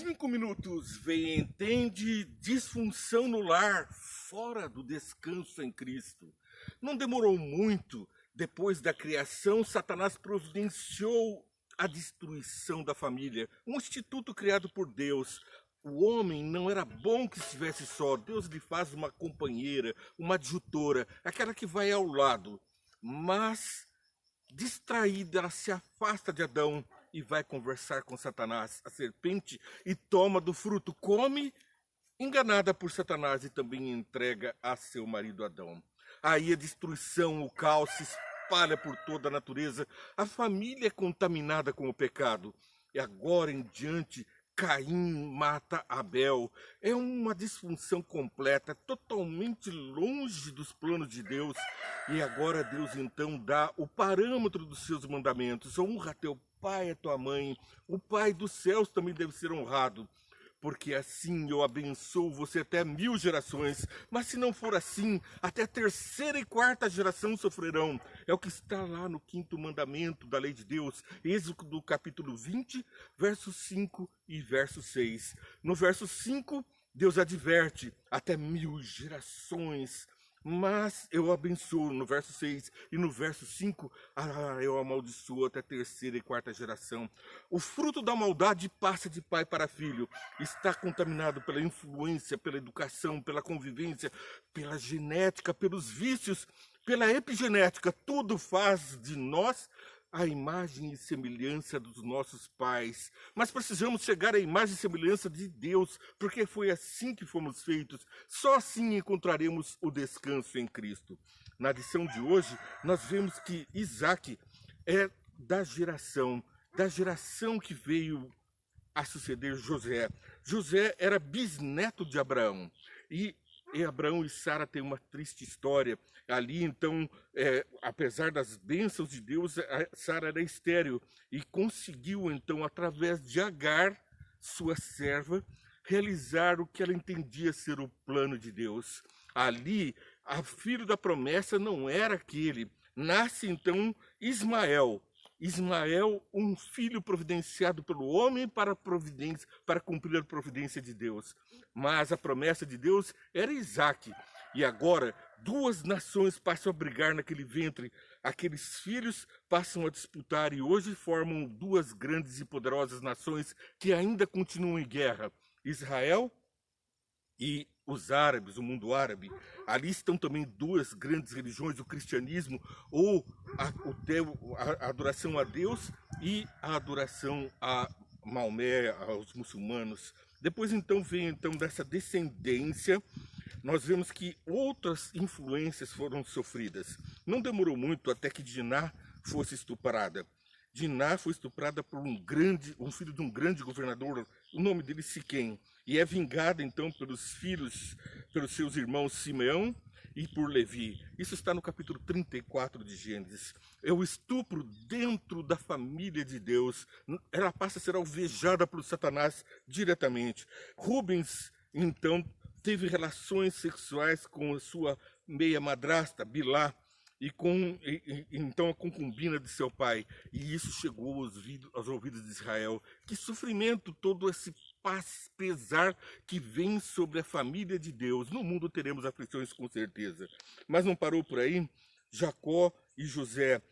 5 minutos, vem, entende, disfunção no lar, fora do descanso em Cristo. Não demorou muito, depois da criação, Satanás providenciou a destruição da família, um instituto criado por Deus. O homem não era bom que estivesse só, Deus lhe faz uma companheira, uma adjutora, aquela que vai ao lado. Mas, distraída, ela se afasta de Adão e vai conversar com Satanás, a serpente, e toma do fruto, come, enganada por Satanás, e também entrega a seu marido Adão. Aí a destruição, o caos se espalha por toda a natureza, a família é contaminada com o pecado. E agora em diante, Caim mata Abel. É uma disfunção completa, totalmente longe dos planos de Deus. E agora Deus então dá o parâmetro dos seus mandamentos. Honra teu pai e a tua mãe. O pai dos céus também deve ser honrado. Porque assim eu abençoo você até 1000 gerações. Mas se não for assim, até a 3ª e 4ª geração sofrerão. É o que está lá no 5º mandamento da lei de Deus. Êxodo capítulo 20, verso 5 e verso 6. No verso 5, Deus adverte até 1000 gerações. Mas eu abençoo no verso 6 e no verso 5, eu amaldiçoo até a 3ª e 4ª geração. O fruto da maldade passa de pai para filho. Está contaminado pela influência, pela educação, pela convivência, pela genética, pelos vícios, pela epigenética. Tudo faz de nós a imagem e semelhança dos nossos pais. Mas precisamos chegar à imagem e semelhança de Deus, porque foi assim que fomos feitos. Só assim encontraremos o descanso em Cristo. Na lição de hoje, nós vemos que Isaac é da geração que veio a suceder José. José era bisneto de Abraão. E Abraão e Sara têm uma triste história. Ali, então, apesar das bênçãos de Deus, Sara era estéril e conseguiu, então, através de Agar, sua serva, realizar o que ela entendia ser o plano de Deus. Ali, o filho da promessa não era aquele. Nasce, então, Ismael. Ismael, um filho providenciado pelo homem para cumprir a providência de Deus. Mas a promessa de Deus era Isaac. E agora, 2 nações passam a brigar naquele ventre. Aqueles filhos passam a disputar e hoje formam 2 grandes e poderosas nações que ainda continuam em guerra. Israel e os árabes, o mundo árabe. Ali estão também 2 grandes religiões, o cristianismo, ou a adoração a Deus e a adoração a Maomé, aos muçulmanos. Depois então vem dessa descendência, nós vemos que outras influências foram sofridas. Não demorou muito até que Diná fosse estuprada. Diná foi estuprada por um filho de um grande governador, o nome dele Siquém, e é vingada então pelos seus irmãos Simeão e por Levi. Isso está no capítulo 34 de Gênesis. É o estupro dentro da família de Deus. Ela passa a ser alvejada por Satanás diretamente. Rubens, então, teve relações sexuais com a sua meia-madrasta, Bilá, então a concubina de seu pai. E isso chegou aos ouvidos de Israel. Que sofrimento, todo esse pesar que vem sobre a família de Deus. No mundo teremos aflições com certeza. Mas não parou por aí? Jacó e José.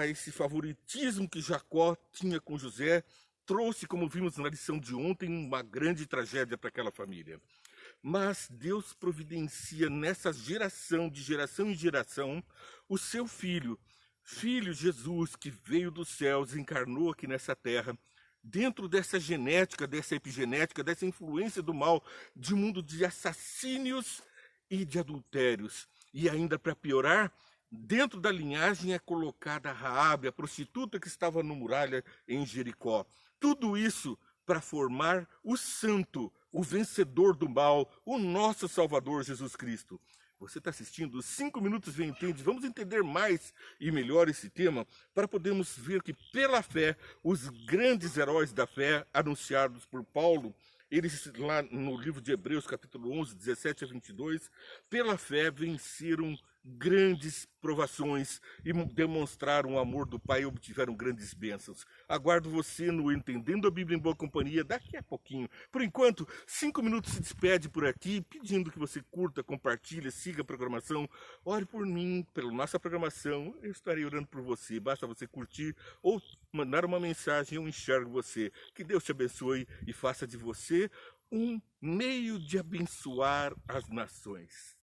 Esse favoritismo que Jacó tinha com José trouxe, como vimos na lição de ontem, uma grande tragédia para aquela família. Mas Deus providencia nessa geração, de geração em geração, o seu filho Jesus, que veio dos céus, encarnou aqui nessa terra, dentro dessa genética, dessa epigenética, dessa influência do mal, de um mundo de assassínios e de adultérios. E ainda para piorar, dentro da linhagem é colocada Raabe, a prostituta que estava no muralha em Jericó. Tudo isso para formar o santo, o vencedor do mal, o nosso Salvador Jesus Cristo. Você está assistindo 5 minutos Vem Entende. Vamos entender mais e melhor esse tema para podermos ver que pela fé, os grandes heróis da fé anunciados por Paulo, eles lá no livro de Hebreus capítulo 11, 17 a 22, pela fé venceram grandes provações e demonstraram o amor do Pai e obtiveram grandes bênçãos. Aguardo você no Entendendo a Bíblia em Boa Companhia daqui a pouquinho. Por enquanto, 5 minutos se despede por aqui, pedindo que você curta, compartilhe, siga a programação. Ore por mim, pela nossa programação. Eu estarei orando por você. Basta você curtir ou mandar uma mensagem, eu enxergo você. Que Deus te abençoe e faça de você um meio de abençoar as nações.